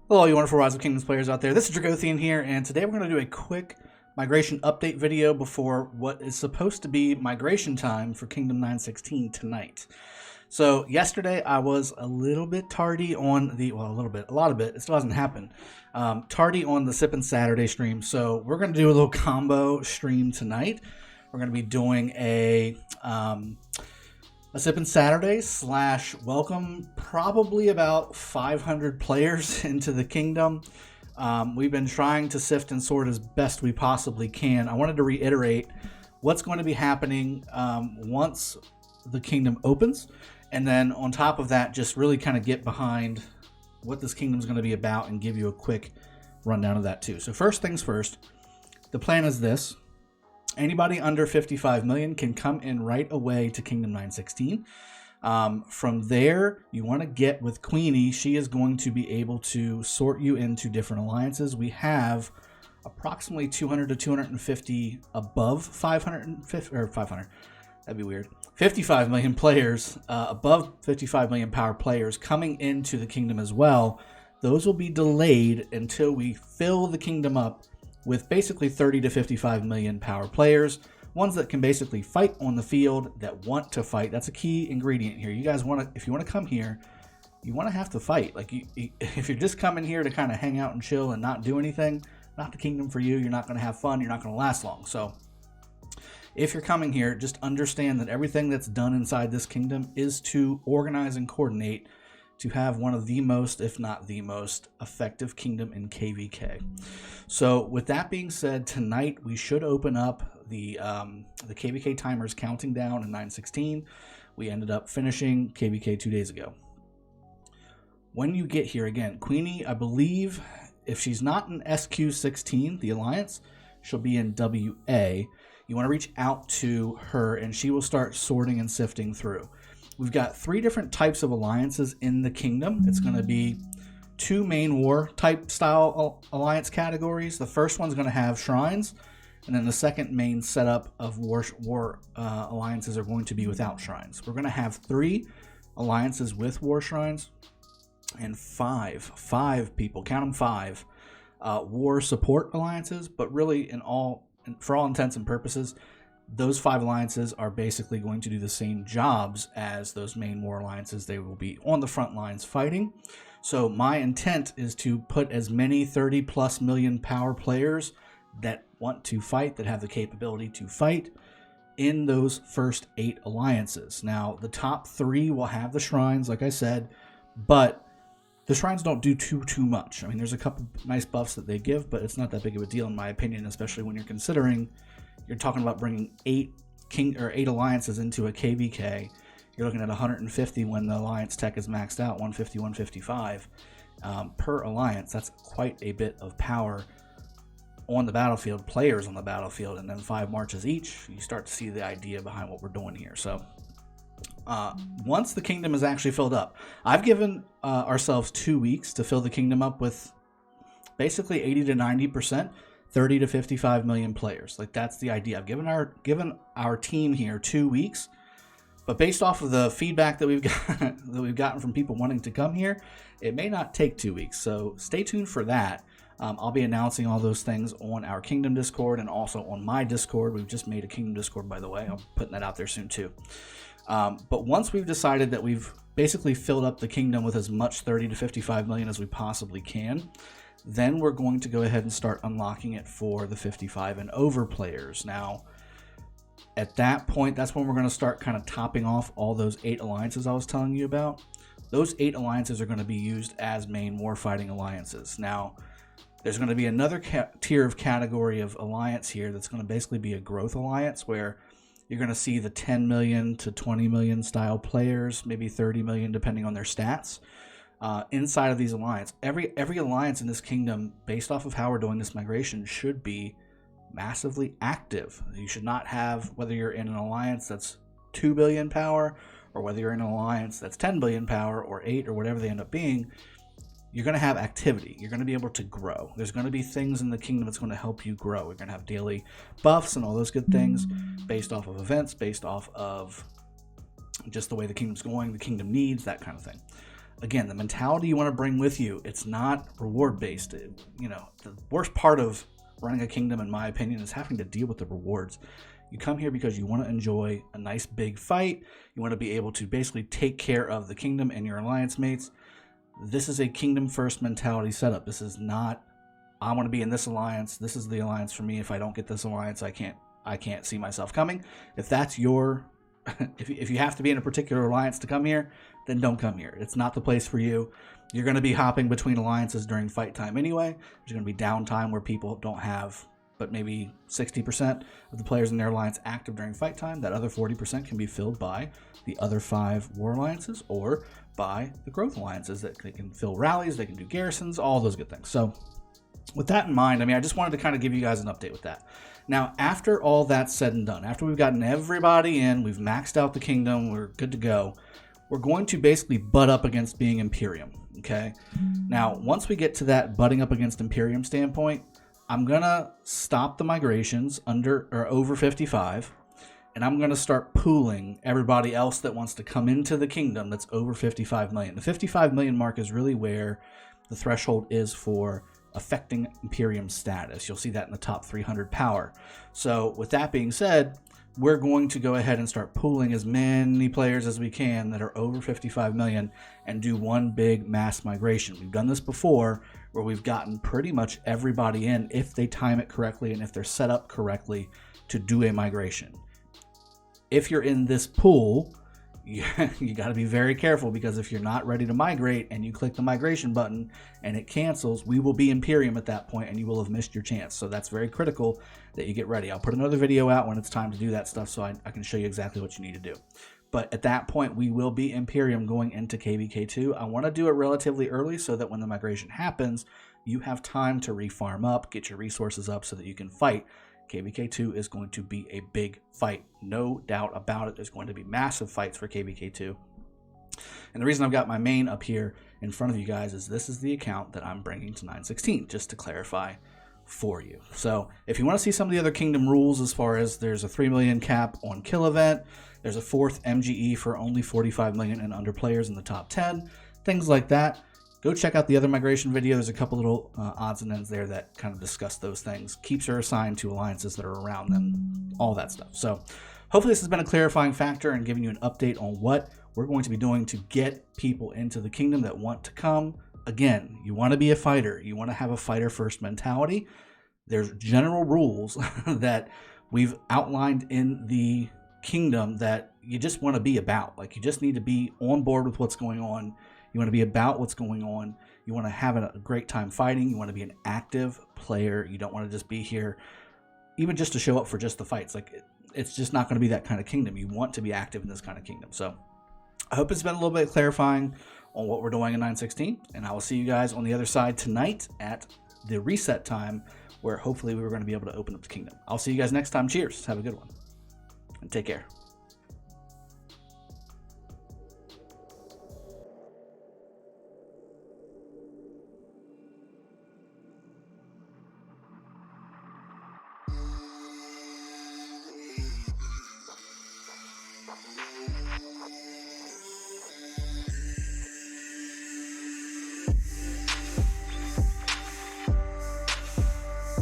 Hello, you wonderful Rise of Kingdoms players out there. This is Dragothien here, and today we're going to do a quick migration update video before what is supposed to be migration time for Kingdom 916 tonight. So yesterday I was a little bit tardy on the, well, a lot of it, it still hasn't happened, tardy on the Sippin' Saturday stream. So we're going to do a little combo stream tonight. We're going to be doing a Sippin' Saturday / welcome probably about 500 players into the kingdom. We've been trying to sift and sort as best we possibly can. I wanted to reiterate what's going to be happening once the kingdom opens, and then on top of that, just really kind of get behind what this kingdom is going to be about and give you a quick rundown of that too. So first things first, the plan is this. Anybody under 55 million can come in right away to Kingdom 916. From there, you want to get with Queenie. She is going to be able to sort you into different alliances. We have approximately 200 to 250 above 550 or 500. That'd be weird. 55 million players, above 55 million power players coming into the kingdom as well. Those will be delayed until we fill the kingdom up with basically 30 to 55 million power players, ones that can basically fight on the field, that want to fight. That's a key ingredient here. You guys want to, if you want to come here, you want to have to fight. Like if you're just coming here to kind of hang out and chill and not do anything, not the kingdom for you. You're not going to have fun. You're not going to last long. So if you're coming here, just understand that everything that's done inside this kingdom is to organize and coordinate to have one of the most, if not the most, effective kingdom in KVK. So with that being said, tonight we should open up the KVK timers counting down in 916. We ended up finishing KVK 2 days ago. When you get here, again, Queenie, I believe, if she's not in SQ16, the Alliance, she'll be in WA. You want to reach out to her and she will start sorting and sifting through. We've got 3 different types of alliances in the kingdom. It's going to be 2 main war type style alliance categories. The first one's going to have shrines, and then the second main setup of war alliances are going to be without shrines. We're going to have 3 alliances with war shrines and 5 people, count them 5, war support alliances, but really for all intents and purposes, those 5 alliances are basically going to do the same jobs as those main war alliances. They will be on the front lines fighting. So my intent is to put as many 30 plus million power players that want to fight, that have the capability to fight, in those first 8 alliances. Now, the top 3 will have the shrines, like I said, but the shrines don't do too much. I mean, there's a couple nice buffs that they give, but it's not that big of a deal in my opinion, especially when you're considering you're talking about bringing 8 alliances into a KVK. You're looking at 150 when the alliance tech is maxed out, 150, 155 per alliance. That's quite a bit of power on the battlefield, players on the battlefield, and then 5 marches each. You start to see the idea behind what we're doing here. So once the kingdom is actually filled up, I've given ourselves 2 weeks to fill the kingdom up with basically 80 to 90%. 30 to 55 million players. Like, that's the idea. I've given our team here 2 weeks, but based off of the feedback that we've gotten from people wanting to come here, it may not take 2 weeks. So stay tuned for that. I'll be announcing all those things on our Kingdom Discord and also on my Discord. We've just made a Kingdom Discord, by the way. I'm putting that out there soon too. But once we've decided that we've basically filled up the kingdom with as much 30 to 55 million as we possibly can, then we're going to go ahead and start unlocking it for the 55 and over players. Now, at that point, that's when we're going to start kind of topping off all those 8 alliances I was telling you about. Those 8 alliances are going to be used as main warfighting alliances. Now, there's going to be another tier of category of alliance here that's going to basically be a growth alliance, where you're going to see the 10 million to 20 million style players, maybe 30 million depending on their stats. Inside of these alliances, every alliance in this kingdom, based off of how we're doing this migration, should be massively active. You should not have, whether you're in an alliance that's 2 billion power or whether you're in an alliance that's 10 billion power or 8 or whatever they end up being, you're going to have activity. You're going to be able to grow. There's going to be things in the kingdom that's going to help you grow. You're going to have daily buffs and all those good things based off of events, based off of just the way the kingdom's going, the kingdom needs, that kind of thing. again, the mentality you want to bring with you, it's not reward based. You know, the worst part of running a kingdom, in my opinion, is having to deal with the rewards. You come here because you want to enjoy a nice big fight. You want to be able to basically take care of the kingdom and your alliance mates. This is a kingdom first mentality setup. This is not, I want to be in this alliance. This is the alliance for me. If I don't get this alliance, I can't see myself coming. If that's your, if you have to be in a particular alliance to come here, then don't come here. It's not the place for you. You're going to be hopping between alliances during fight time anyway. There's going to be downtime where people don't have, but maybe 60% of the players in their alliance active during fight time. That other 40% can be filled by the other 5 war alliances or by the growth alliances that they can fill rallies, they can do garrisons, all those good things. So with that in mind, I mean, I just wanted to kind of give you guys an update with that. Now, after all that's said and done, after we've gotten everybody in, we've maxed out the kingdom, we're good to go, we're going to basically butt up against being Imperium, okay? Now, once we get to that butting up against Imperium standpoint, I'm going to stop the migrations under or over 55, and I'm going to start pooling everybody else that wants to come into the kingdom that's over 55 million. The 55 million mark is really where the threshold is for affecting Imperium status. You'll see that in the top 300 power. So with that being said, we're going to go ahead and start pooling as many players as we can that are over 55 million and do one big mass migration. We've done this before where we've gotten pretty much everybody in if they time it correctly and if they're set up correctly to do a migration. If you're in this pool, you got to be very careful, because if you're not ready to migrate and you click the migration button and it cancels, we will be Imperium at that point and you will have missed your chance. So that's very critical that you get ready. I'll put another video out when it's time to do that stuff so I can show you exactly what you need to do. But at that point, we will be Imperium going into KVK2. I want to do it relatively early so that when the migration happens, you have time to refarm up, get your resources up so that you can fight. KVK2 is going to be a big fight, no doubt about it. There's going to be massive fights for KVK2. And the reason I've got my main up here in front of you guys is this is the account that I'm bringing to 916, just to clarify for you. So if you want to see some of the other kingdom rules, as far as there's a 3 million cap on kill event, there's a 4th MGE for only 45 million and under players in the top 10, things like that. Go check out the other migration video. There's a couple little odds and ends there that kind of discuss those things. Keeps are assigned to alliances that are around them, all that stuff. So hopefully this has been a clarifying factor and giving you an update on what we're going to be doing to get people into the kingdom that want to come. Again, you want to be a fighter. You want to have a fighter first mentality. There's general rules that we've outlined in the kingdom that you just want to be about. Like, you just need to be on board with what's going on. You want to be about what's going on. You want to have a great time fighting. You want to be an active player. You don't want to just be here even just to show up for just the fights. Like, it's just not going to be that kind of kingdom. You want to be active in this kind of kingdom. So I hope it's been a little bit clarifying on what we're doing in 916. And I will see you guys on the other side tonight at the reset time, where hopefully we're going to be able to open up the kingdom. I'll see you guys next time. Cheers. Have a good one. And take care.